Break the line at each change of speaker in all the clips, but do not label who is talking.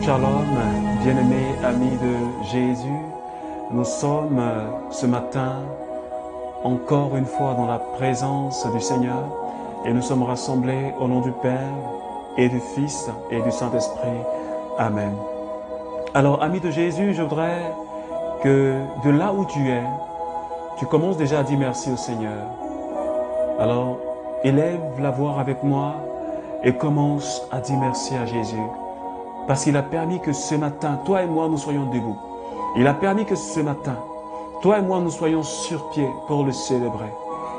Shalom, bien-aimés amis de Jésus. Nous sommes ce matin encore une fois dans la présence du Seigneur et nous sommes rassemblés au nom du Père et du Fils et du Saint-Esprit. Amen. Alors, amis de Jésus, je voudrais que de là où tu es, tu commences déjà à dire merci au Seigneur. Alors, élève la voix avec moi et commence à dire merci à Jésus. Parce qu'il a permis que ce matin, toi et moi, nous soyons debout. Il a permis que ce matin, toi et moi, nous soyons sur pied pour le célébrer.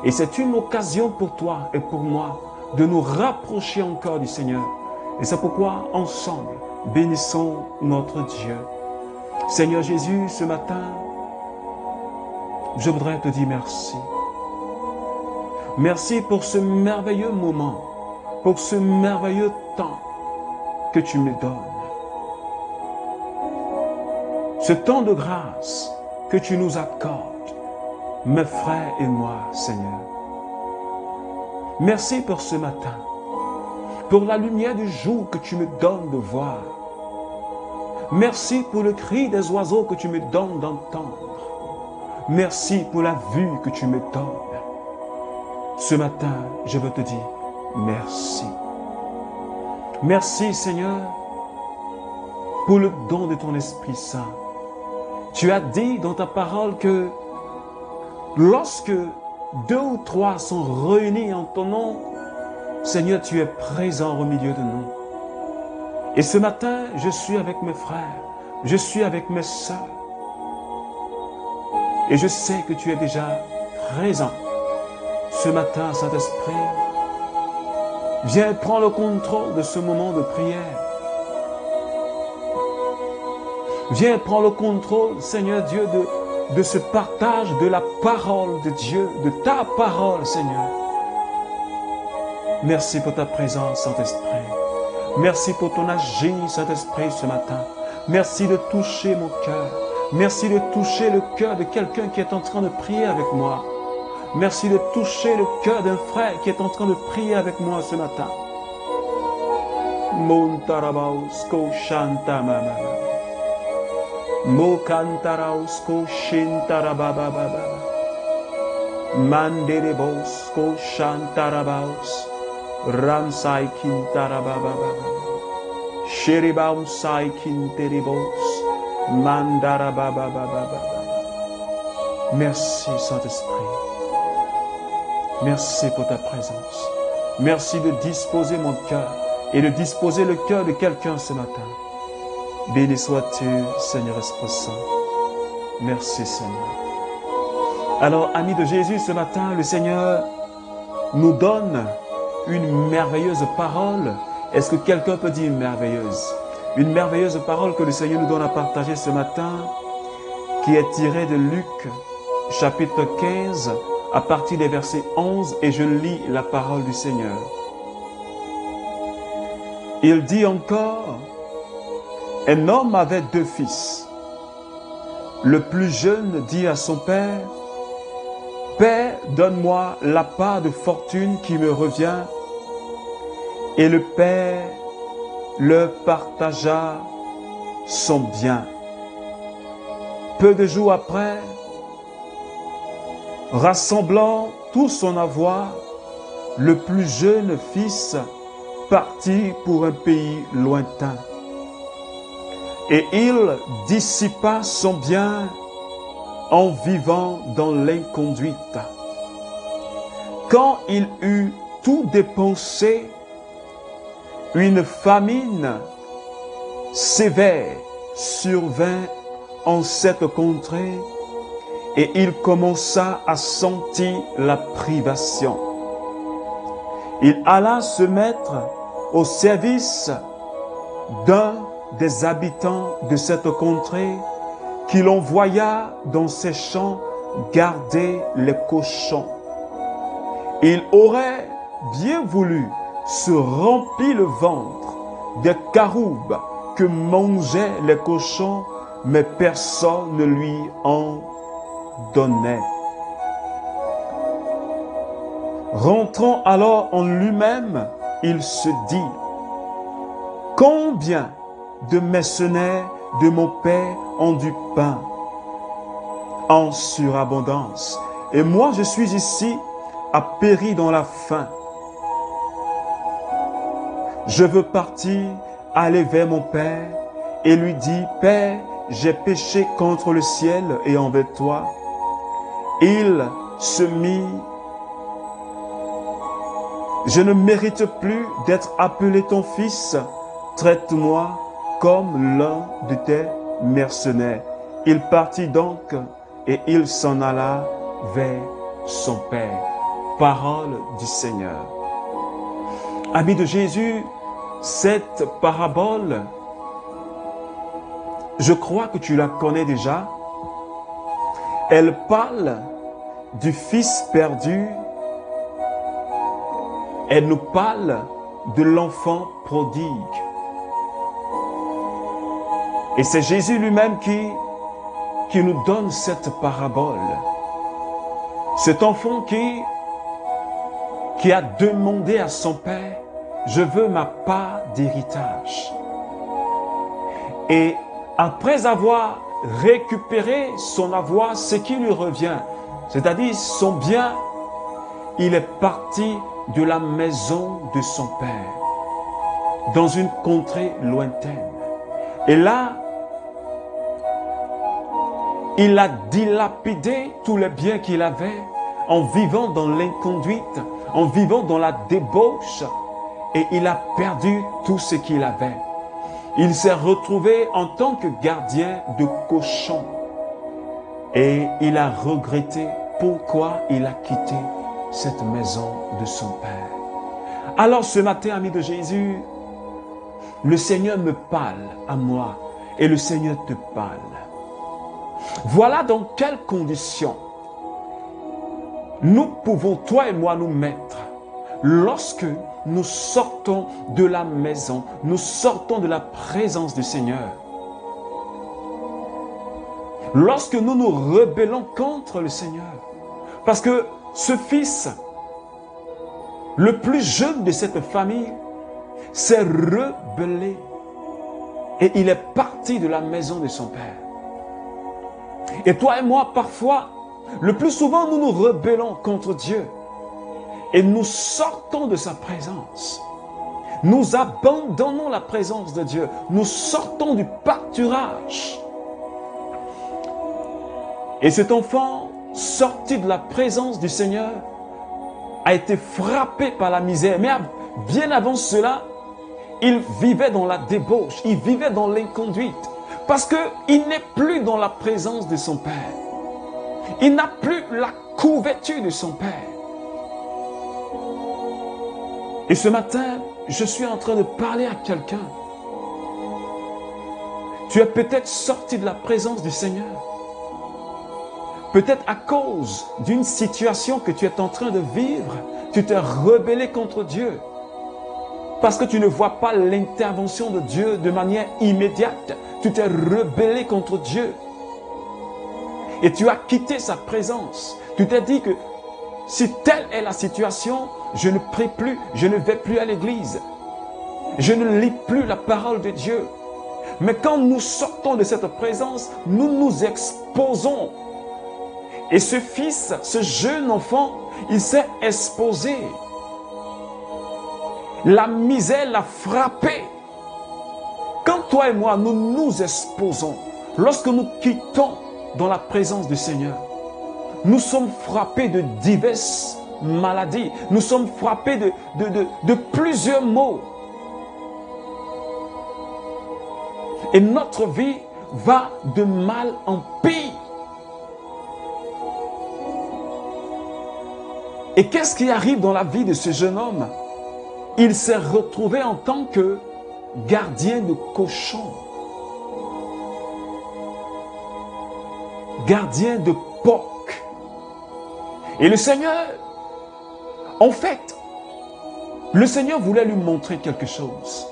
Et c'est une occasion pour toi et pour moi de nous rapprocher encore du Seigneur. Et c'est pourquoi, ensemble, bénissons notre Dieu. Seigneur Jésus, ce matin, je voudrais te dire merci. Merci pour ce merveilleux moment, pour ce merveilleux temps que tu me donnes. Ce temps de grâce que tu nous accordes, mes frères et moi, Seigneur. Merci pour ce matin, pour la lumière du jour que tu me donnes de voir. Merci pour le cri des oiseaux que tu me donnes d'entendre. Merci pour la vue que tu me donnes. Ce matin, je veux te dire merci. Merci, Seigneur, pour le don de ton Esprit Saint. Tu as dit dans ta parole que lorsque 2 ou 3 sont réunis en ton nom, Seigneur, tu es présent au milieu de nous. Et ce matin, je suis avec mes frères, je suis avec mes sœurs. Et je sais que tu es déjà présent. Ce matin, Saint-Esprit, viens prendre le contrôle de ce moment de prière. Viens prendre le contrôle, Seigneur Dieu, de ce partage de la parole de Dieu, de ta parole, Seigneur. Merci pour ta présence, Saint-Esprit. Merci pour ton agir, Saint-Esprit, ce matin. Merci de toucher mon cœur. Merci de toucher le cœur de quelqu'un qui est en train de prier avec moi. Merci de toucher le cœur d'un frère qui est en train de prier avec moi ce matin. Montarabausco Shanta Mama. Mokantarausco Shintarababa. Manderebosco Shantarabaus. Ramsai Kintarababa. Sheribausai Kinteribos. Mandarababa. Merci Saint-Esprit. Merci pour ta présence. Merci de disposer mon cœur et de disposer le cœur de quelqu'un ce matin. Béni sois-tu, Seigneur Esprit Saint. Merci, Seigneur. Alors, amis de Jésus, ce matin, le Seigneur nous donne une merveilleuse parole. Est-ce que quelqu'un peut dire merveilleuse? Une merveilleuse parole que le Seigneur nous donne à partager ce matin, qui est tirée de Luc, chapitre 15, à partir des versets 11, et je lis la parole du Seigneur. Il dit encore, un homme avait 2 fils. Le plus jeune dit à son père, « Père, donne-moi la part de fortune qui me revient. » Et le père leur partagea son bien. Peu de jours après, rassemblant tout son avoir, le plus jeune fils partit pour un pays lointain. Et il dissipa son bien en vivant dans l'inconduite. Quand il eut tout dépensé, une famine sévère survint en cette contrée et il commença à sentir la privation. Il alla se mettre au service d'un des habitants de cette contrée qu'il envoya dans ses champs garder les cochons. Il aurait bien voulu se remplir le ventre des caroubes que mangeaient les cochons, mais personne ne lui en donnait. Rentrant alors en lui-même, il se dit, combien de mercenaires de mon Père ont du pain en surabondance. Et moi, je suis ici à périr dans la faim. Je veux partir, aller vers mon Père et lui dire, Père, j'ai péché contre le ciel et envers toi. Il se mit, je ne mérite plus d'être appelé ton fils, traite-moi comme l'un de tes mercenaires. Il partit donc et il s'en alla vers son Père. Parole du Seigneur. Amis de Jésus, cette parabole, je crois que tu la connais déjà. Elle parle du fils perdu. Elle nous parle de l'enfant prodigue. Et c'est Jésus lui-même qui nous donne cette parabole. Cet enfant qui a demandé à son père, je veux ma part d'héritage. Et après avoir récupéré son avoir, ce qui lui revient, c'est-à-dire son bien, il est parti de la maison de son père, dans une contrée lointaine. Et là, il a dilapidé tous les biens qu'il avait en vivant dans l'inconduite, en vivant dans la débauche, et il a perdu tout ce qu'il avait. Il s'est retrouvé en tant que gardien de cochons et il a regretté pourquoi il a quitté cette maison de son père. Alors ce matin, ami de Jésus, le Seigneur me parle à moi et le Seigneur te parle. Voilà dans quelles conditions nous pouvons, toi et moi, nous mettre lorsque nous sortons de la maison, nous sortons de la présence du Seigneur. Lorsque nous nous rebellons contre le Seigneur. Parce que ce fils, le plus jeune de cette famille, s'est rebellé. Et il est parti de la maison de son père. Et toi et moi, parfois, le plus souvent, nous nous rebellons contre Dieu. Et nous sortons de sa présence. Nous abandonnons la présence de Dieu. Nous sortons du pâturage. Et cet enfant, sorti de la présence du Seigneur, a été frappé par la misère. Mais bien avant cela, il vivait dans la débauche. Il vivait dans l'inconduite. Parce qu'il n'est plus dans la présence de son Père. Il n'a plus la couverture de son Père. Et ce matin, je suis en train de parler à quelqu'un. Tu es peut-être sorti de la présence du Seigneur. Peut-être à cause d'une situation que tu es en train de vivre, tu t'es rebellé contre Dieu. Parce que tu ne vois pas l'intervention de Dieu de manière immédiate. Tu t'es rebellé contre Dieu. Et tu as quitté sa présence. Tu t'es dit que si telle est la situation, je ne prie plus, je ne vais plus à l'église. Je ne lis plus la parole de Dieu. Mais quand nous sortons de cette présence, nous nous exposons. Et ce fils, ce jeune enfant, il s'est exposé. La misère l'a frappé. Quand toi et moi, nous nous exposons, lorsque nous quittons dans la présence du Seigneur, nous sommes frappés de diverses maladies. Nous sommes frappés de plusieurs maux. Et notre vie va de mal en pire. Et qu'est-ce qui arrive dans la vie de ce jeune homme? Il s'est retrouvé en tant que gardien de cochons. Gardien de porcs. Et le Seigneur, en fait, le Seigneur voulait lui montrer quelque chose.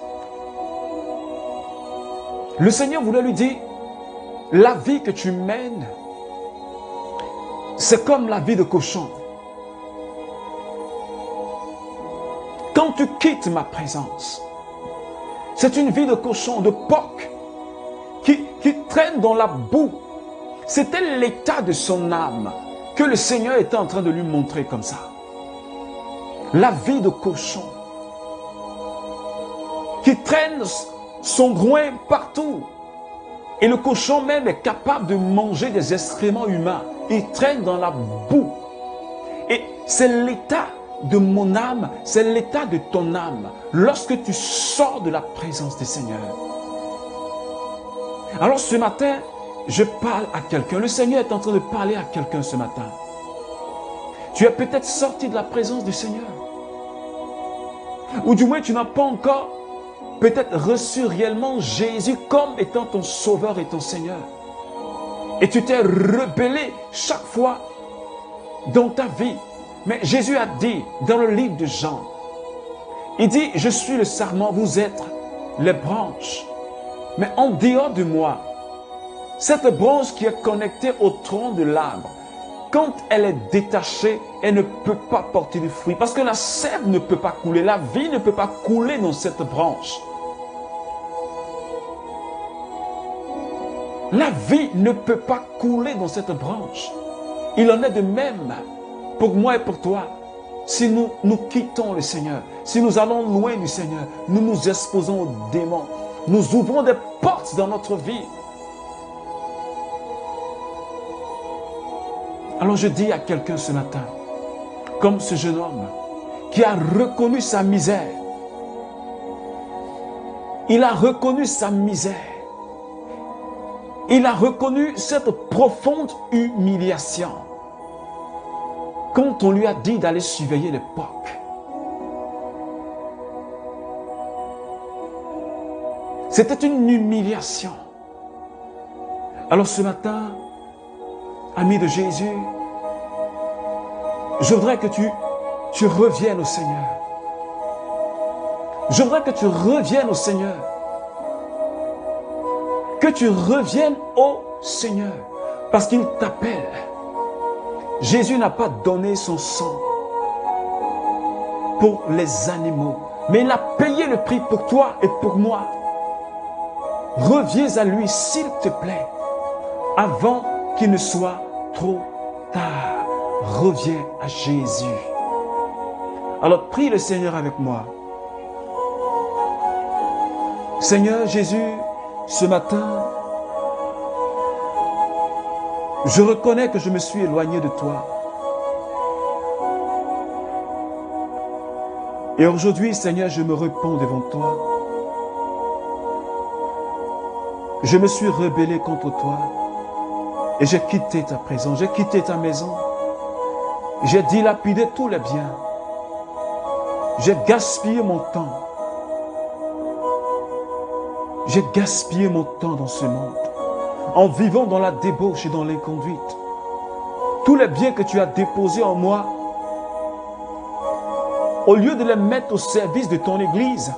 Le Seigneur voulait lui dire, la vie que tu mènes, c'est comme la vie de cochon. Quand tu quittes ma présence, C'est une vie de cochon, de porc, qui traîne dans la boue. C'était l'état de son âme que le Seigneur était en train de lui montrer comme ça. La vie de cochon, qui traîne son groin partout. Et le cochon même est capable de manger des excréments humains. Il traîne dans la boue. Et c'est l'état de mon âme, c'est l'état de ton âme lorsque tu sors de la présence du Seigneur. Alors ce matin, je parle à quelqu'un. Le Seigneur est en train de parler à quelqu'un ce matin. Tu es peut-être sorti de la présence du Seigneur. Ou du moins tu n'as pas encore peut-être reçu réellement Jésus comme étant ton sauveur et ton Seigneur. Et tu t'es rebellé chaque fois dans ta vie. Mais Jésus a dit dans le livre de Jean, il dit, je suis le sarment, vous êtes les branches. Mais en dehors de moi, cette branche qui est connectée au tronc de l'arbre, quand elle est détachée, elle ne peut pas porter de fruits. Parce que la sève ne peut pas couler, la vie ne peut pas couler dans cette branche. La vie ne peut pas couler dans cette branche. Il en est de même pour moi et pour toi. Si nous quittons le Seigneur, si nous allons loin du Seigneur, nous nous exposons aux démons. Nous ouvrons des portes dans notre vie. Alors je dis à quelqu'un ce matin, comme ce jeune homme qui a reconnu sa misère. Il a reconnu sa misère. Il a reconnu cette profonde humiliation. Quand on lui a dit d'aller surveiller les porcs. C'était une humiliation. Alors ce matin, ami de Jésus, je voudrais que tu reviennes au Seigneur. Je voudrais que tu reviennes au Seigneur. Que tu reviennes au Seigneur. Parce qu'il t'appelle. Jésus n'a pas donné son sang pour les animaux. Mais il a payé le prix pour toi et pour moi. Reviens à lui, s'il te plaît. Avant qu'il ne soit trop tard. Reviens à Jésus. Alors prie le Seigneur avec moi. Seigneur Jésus, ce matin, je reconnais que je me suis éloigné de toi. Et aujourd'hui, Seigneur, je me répands devant toi. Je me suis rebellé contre toi. Et j'ai quitté ta présence, j'ai quitté ta maison. J'ai dilapidé tous les biens. J'ai gaspillé mon temps. J'ai gaspillé mon temps dans ce monde, en vivant dans la débauche et dans l'inconduite. Tous les biens que tu as déposés en moi, au lieu de les mettre au service de ton Église,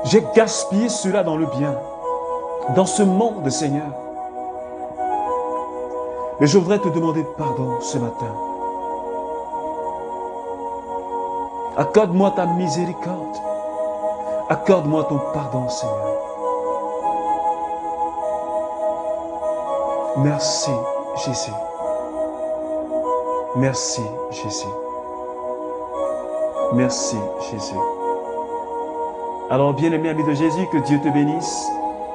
j'ai gaspillé cela dans le bien, dans ce monde, Seigneur. Mais je voudrais te demander pardon ce matin. Accorde-moi ta miséricorde. Accorde-moi ton pardon, Seigneur. Merci, Jésus. Merci, Jésus. Merci, Jésus. Alors, bien-aimé ami de Jésus, que Dieu te bénisse,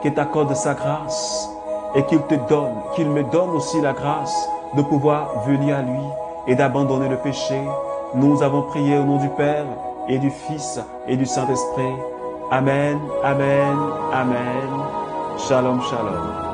qu'il t'accorde sa grâce et qu'il te donne, qu'il me donne aussi la grâce de pouvoir venir à lui et d'abandonner le péché. Nous avons prié au nom du Père et du Fils et du Saint-Esprit. Amen, amen, amen. Shalom, shalom.